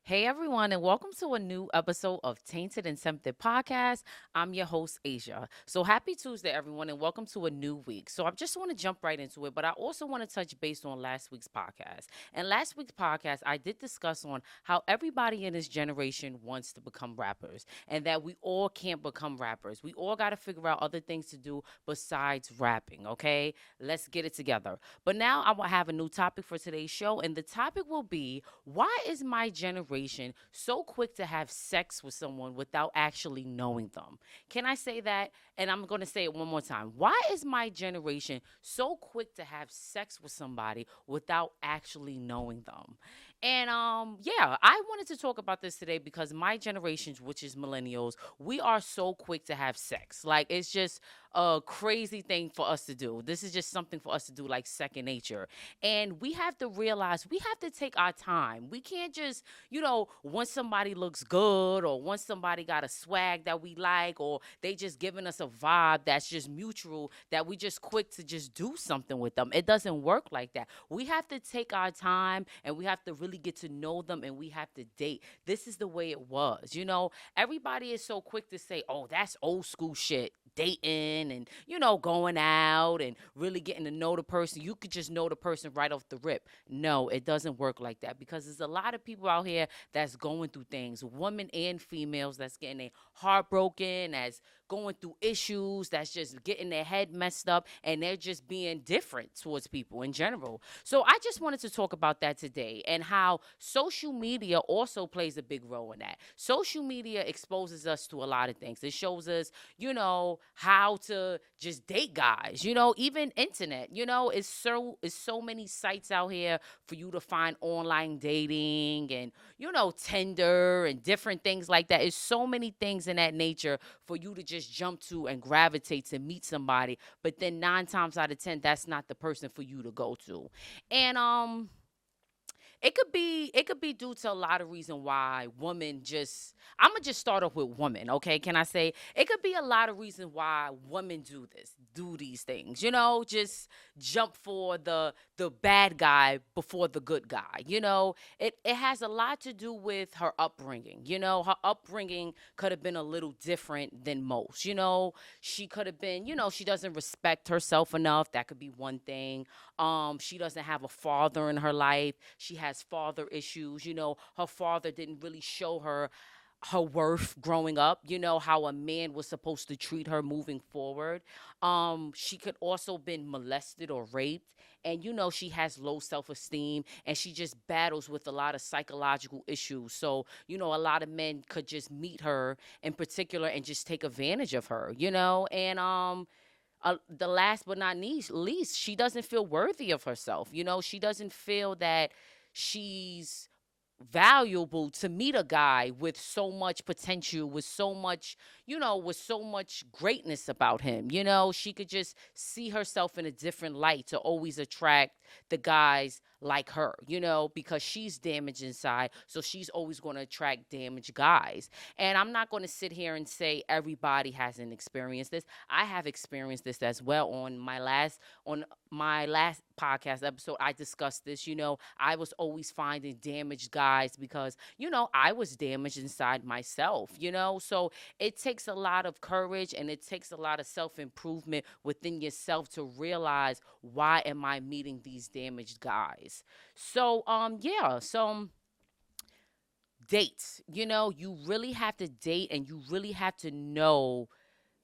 Hey everyone, and welcome to a new episode of Tainted and Tempted Podcast. I'm your host, Asia. So happy Tuesday, everyone, and welcome to a new week. So I just want to jump right into it, but I also want to touch base on last week's podcast. And last week's podcast, I did discuss on how everybody in this generation wants to become rappers, and that we all can't become rappers. We all got to figure out other things to do besides rapping. Okay, let's get it together. But now I will have a new topic for today's show, and the topic will be why is my generation so quick to have sex with someone without actually knowing them? Can I say that? And I'm going to say it one more time. Why is my generation so quick to have sex with somebody without actually knowing them? And yeah, I wanted to talk about this today because my generation, which is millennials, we are so quick to have sex. Like it's just a crazy thing for us to do. This is just something for us to do like second nature. And we have to realize we have to take our time. We can't just, once somebody looks good or once somebody got a swag that we like or they just giving us a vibe that's just mutual, that we just quick to just do something with them. It doesn't work like that. We have to take our time and we have to really get to know them and we have to date. This is the way it was. Everybody is so quick to say, oh, that's old school shit. Dating and going out and really getting to know the person. You could just know the person right off the rip. No, it doesn't work like that because there's a lot of people out here that's going through things, women and females that's getting their heart broken, that's going through issues, that's just getting their head messed up, and they're just being different towards people in general. So I just wanted to talk about that today and how social media also plays a big role in that. Social media exposes us to a lot of things. It shows us, how to just date guys, even internet, it's so many sites out here for you to find online dating and, Tinder and different things like that. It's so many things in that nature for you to just jump to and gravitate to meet somebody. But then 9 times out of 10, that's not the person for you to go to. And it could be due to a lot of reason why women just I'm gonna just start off with women, okay? Can I say it could be a lot of reasons why women do these things, just jump for the bad guy before the good guy. It has a lot to do with her upbringing. Her upbringing could have been a little different than most. She could have been, she doesn't respect herself enough. That could be one thing. She doesn't have a father in her life. She has father issues. Her father didn't really show her worth growing up, how a man was supposed to treat her moving forward. She could also been molested or raped, and she has low self-esteem and she just battles with a lot of psychological issues. So, a lot of men could just meet her in particular and just take advantage of her, and the last but not least, she doesn't feel worthy of herself. She doesn't feel that she's valuable to meet a guy with so much potential, with so much greatness about him. She could just see herself in a different light to always attract the guys like her, because she's damaged inside. So she's always going to attract damaged guys. And I'm not going to sit here and say everybody hasn't experienced this. I have experienced this as well. On my last podcast episode, I discussed this. I was always finding damaged guys because, I was damaged inside myself, So it takes a lot of courage and it takes a lot of self improvement within yourself to realize, why am I meeting these damaged guys? So, yeah. So, dates, you really have to date and you really have to know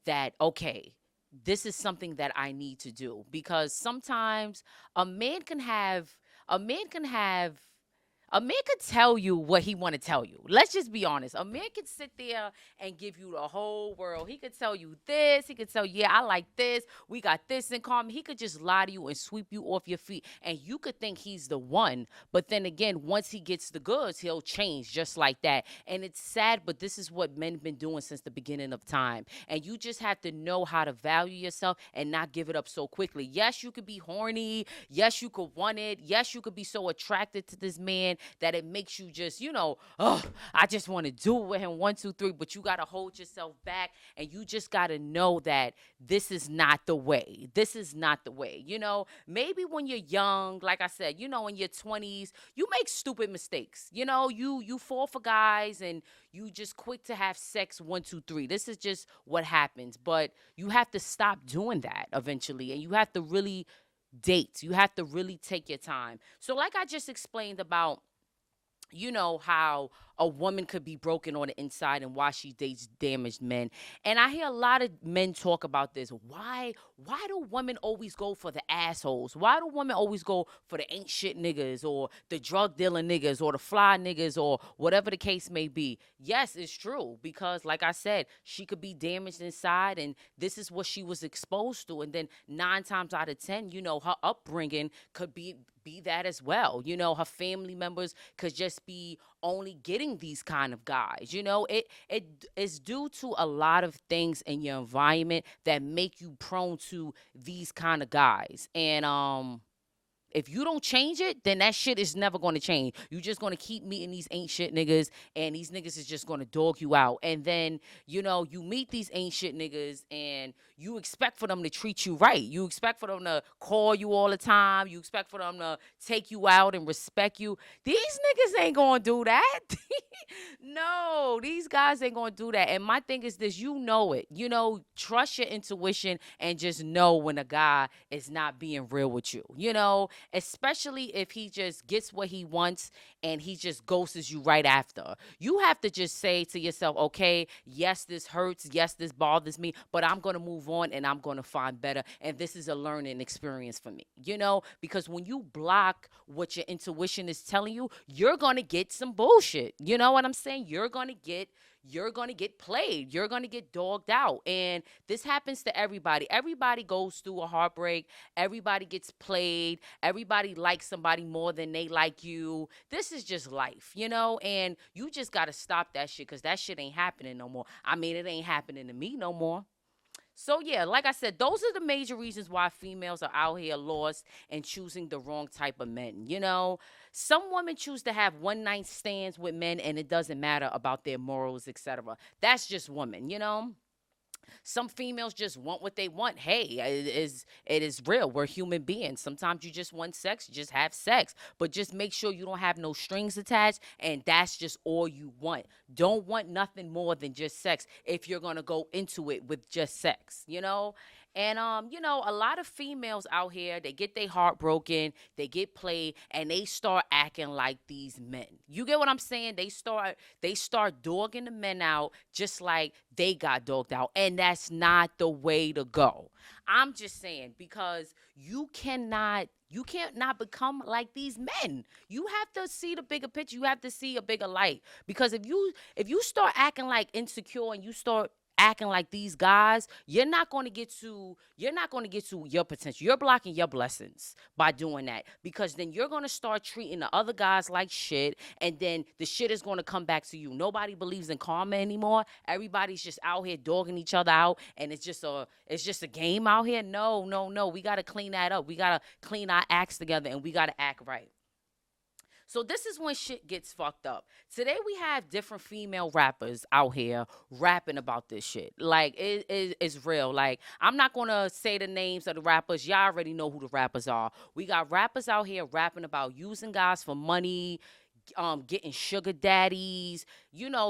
that, okay, this is something that I need to do, because sometimes a man can have a man can have a man could tell you what he want to tell you. Let's just be honest. A man could sit there and give you the whole world. He could tell you this. He could tell you, yeah, I like this. We got this in common. He could just lie to you and sweep you off your feet. And you could think he's the one. But then again, once he gets the goods, he'll change just like that. And it's sad, but this is what men have been doing since the beginning of time. And you just have to know how to value yourself and not give it up so quickly. Yes, you could be horny. Yes, you could want it. Yes, you could be so attracted to this man that it makes you just, oh, I just want to do it with him, one, two, three. But you got to hold yourself back, and you just got to know that this is not the way. This is not the way. Maybe when you're young, like I said, in your 20s, you make stupid mistakes. You fall for guys, and you just quick to have sex, one, two, three. This is just what happens. But you have to stop doing that eventually, and you have to really date. You have to really take your time. So, like I just explained about, how a woman could be broken on the inside and why she dates damaged men. And I hear a lot of men talk about this. Why do women always go for the assholes? Why do women always go for the ain't shit niggas, or the drug dealing niggas, or the fly niggas, or whatever the case may be? Yes, it's true, because like I said, she could be damaged inside, and this is what she was exposed to. And then 9 times out of 10, her upbringing could be that as well. Her family members could just be only getting these kind of guys. It is due to a lot of things in your environment that make you prone to these kind of guys. And if you don't change it, then that shit is never going to change. You just going to keep meeting these ain't shit niggas, and these niggas is just going to dog you out. And then, you meet these ain't shit niggas, and you expect for them to treat you right. You expect for them to call you all the time. You expect for them to take you out and respect you. These niggas ain't going to do that. No, these guys ain't going to do that. And my thing is this, it. Trust your intuition and just know when a guy is not being real with you. Especially if he just gets what he wants and he just ghosts you right after. You have to just say to yourself, okay, yes, this hurts. Yes, this bothers me, but I'm going to move on and I'm going to find better. And this is a learning experience for me, because when you block what your intuition is telling you, you're going to get some bullshit. You know what I'm saying? You're going to get played. You're going to get dogged out. And this happens to everybody. Everybody goes through a heartbreak. Everybody gets played. Everybody likes somebody more than they like you. This is just life, and you just got to stop that shit, because that shit ain't happening no more. I mean, it ain't happening to me no more. So, yeah, like I said, those are the major reasons why females are out here lost and choosing the wrong type of men. Some women choose to have one night stands with men, and it doesn't matter about their morals, etc. That's just women. Some females just want what they want. Hey, it is real. We're human beings. Sometimes you just want sex, just have sex. But just make sure you don't have no strings attached, and that's just all you want. Don't want nothing more than just sex if you're going to go into it with just sex. And a lot of females out here, they get their heart broken, they get played, and they start acting like these men. You get what I'm saying? They start dogging the men out just like they got dogged out. And that's not the way to go. I'm just saying, because you can't not become like these men. You have to see the bigger picture. You have to see a bigger light. Because if you start acting like insecure, and you start acting like these guys, you're not going to get to your potential. You're blocking your blessings by doing that, because then you're going to start treating the other guys like shit, and then the shit is going to come back to you. Nobody believes in karma anymore. Everybody's just out here dogging each other out, and it's just a game out here. No, no, no. We got to clean that up. We got to clean our acts together, and we got to act right. So this is when shit gets fucked up. Today we have different female rappers out here rapping about this shit. Like, it's real. Like, I'm not going to say the names of the rappers. Y'all already know who the rappers are. We got rappers out here rapping about using guys for money, getting sugar daddies,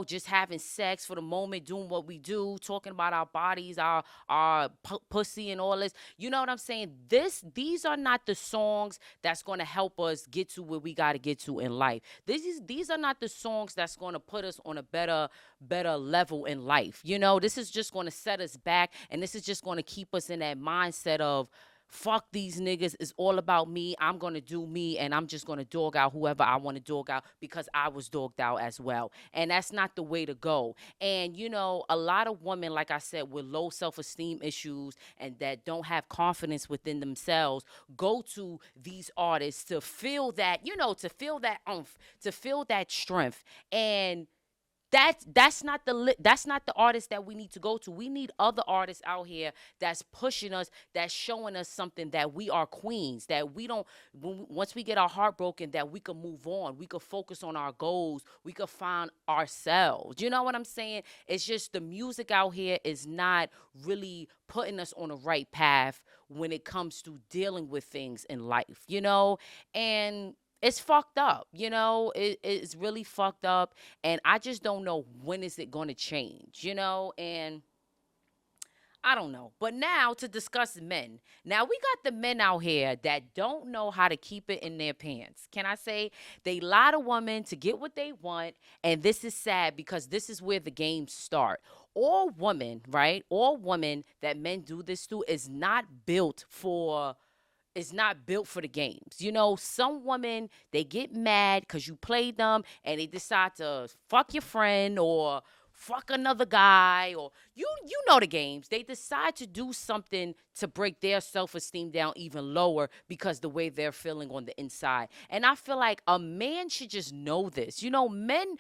just having sex for the moment, doing what we do, talking about our bodies, our pussy and all this. You know what I'm saying? These are not the songs that's going to help us get to where we got to get to in life. These are not the songs that's going to put us on a better level in life. This is just going to set us back, and this is just going to keep us in that mindset of, fuck these niggas. It's all about me. I'm going to do me, and I'm just going to dog out whoever I want to dog out, because I was dogged out as well. And that's not the way to go. And, a lot of women, like I said, with low self-esteem issues and that don't have confidence within themselves, go to these artists to feel that, to feel that oomph, to feel that strength. And that's not that's not the artist that we need to go to. We need other artists out here that's pushing us, that's showing us something, that we are queens, that we don't, once we get our heart broken, that we can move on, we could focus on our goals, we could find ourselves. You know what I'm saying? It's just the music out here is not really putting us on the right path when it comes to dealing with things in life, and it's fucked up, it's really fucked up, and I just don't know when is it going to change, and I don't know. But now to discuss men. Now we got the men out here that don't know how to keep it in their pants. Can I say they lie to women to get what they want? And this is sad because this is where the games start. All women, right? All women that men do this to is not built for the games. Some women, they get mad because you played them and they decide to fuck your friend or fuck another guy, or you know the games. They decide to do something to break their self-esteem down even lower because the way they're feeling on the inside. And I feel like a man should just know this. Men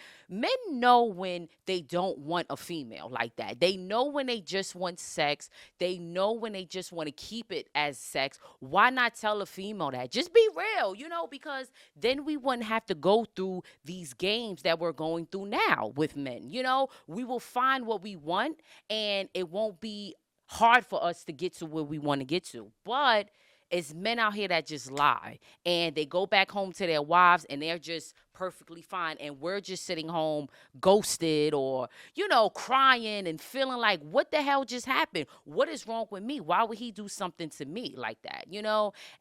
know when they don't want a female like that. They know when they just want sex. They know when they just want to keep it as sex. Why not tell a female that? Just be real, because then we wouldn't have to go through these games that we're going through now with men. We will find what we want and it won't be hard for us to get to where we want to get to. But it's men out here that just lie and they go back home to their wives and they're just perfectly fine. And we're just sitting home ghosted or, crying and feeling like, what the hell just happened? What is wrong with me? Why would he do something to me like that?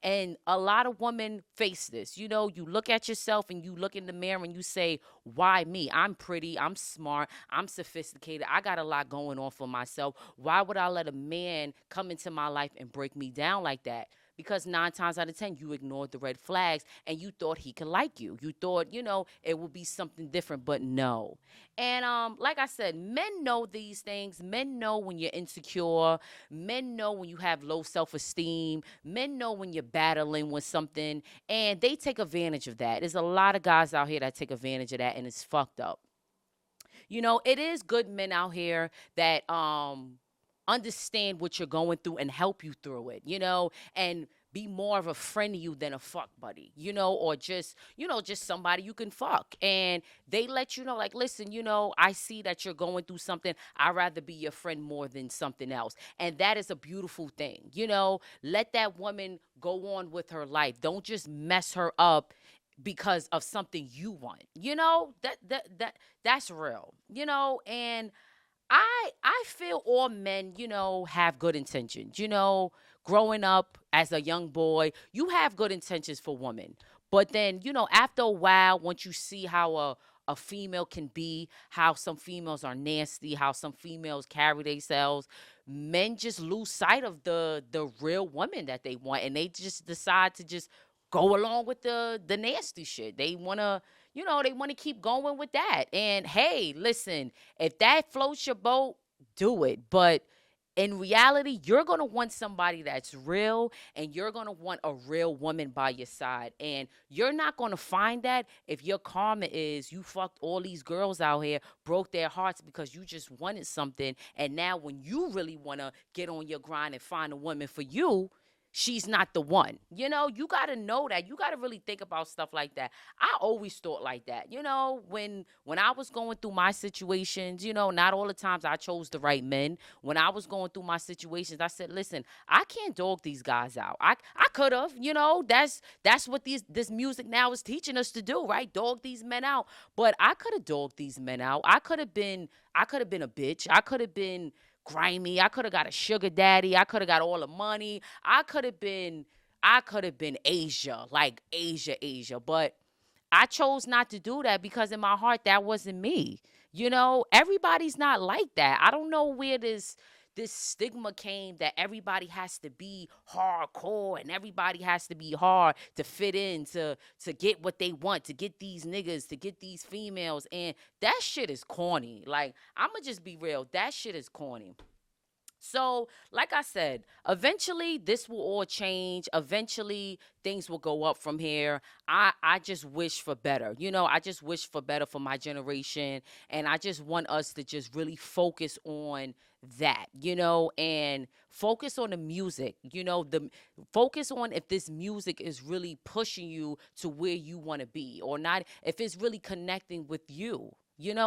And a lot of women face this. You look at yourself and you look in the mirror and you say, why me? I'm pretty, I'm smart, I'm sophisticated, I got a lot going on for myself. Why would I let a man come into my life and break me down like that? Because 9 times out of 10, you ignored the red flags and you thought he could like you. You thought, it would be something different, but no. And like I said, men know these things. Men know when you're insecure. Men know when you have low self-esteem. Men know when you're battling with something, and they take advantage of that. There's a lot of guys out here that take advantage of that, and it's fucked up. It is good men out here that understand what you're going through and help you through it, and be more of a friend to you than a fuck buddy, or just somebody you can fuck. And they let you know, like, listen, I see that you're going through something. I'd rather be your friend more than something else. And that is a beautiful thing, let that woman go on with her life. Don't just mess her up because of something you want, that's real, and I feel all men, have good intentions. Growing up as a young boy, you have good intentions for women. But then, after a while, once you see how a female can be, how some females are nasty, how some females carry themselves, men just lose sight of the real woman that they want, and they just decide to just go along with the nasty shit. They wanna, they wanna keep going with that. And hey, listen, if that floats your boat, do it. But in reality, you're going to want somebody that's real, and you're going to want a real woman by your side. And you're not going to find that if your karma is you fucked all these girls out here, broke their hearts because you just wanted something. And now when you really want to get on your grind and find a woman for you, she's not the one. You got to know that. You got to really think about stuff like that. I always thought like that. When I was going through my situations, not all the times I chose the right men. When I was going through my situations, I said, listen, I can't dog these guys out. I could have, that's what this music now is teaching us to do, right? Dog these men out. But I could have dogged these men out. I could have been a bitch. I could have been grimy. I could have got a sugar daddy. I could have got all the money. I could have been Asia, like Asia. But I chose not to do that because in my heart that wasn't me. Everybody's not like that. I don't know where this stigma came that everybody has to be hardcore and everybody has to be hard to fit in, to get what they want, to get these niggas, to get these females. And that shit is corny. Like, I'ma just be real. That shit is corny. So, like I said, eventually this will all change. Eventually things will go up from here. I just wish for better. I just wish for better for my generation, and I just want us to just really focus on that, and focus on the music. The focus on if this music is really pushing you to where you want to be or not, if it's really connecting with you.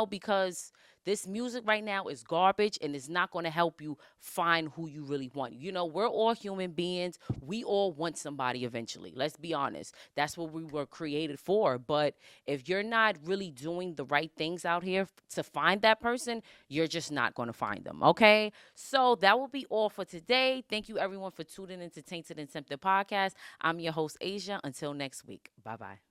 Because this music right now is garbage and it's not going to help you find who you really want. We're all human beings. We all want somebody eventually. Let's be honest. That's what we were created for. But if you're not really doing the right things out here to find that person, you're just not going to find them. Okay. So that will be all for today. Thank you, everyone, for tuning into Tainted and Tempted Podcast. I'm your host, Asia. Until next week. Bye bye.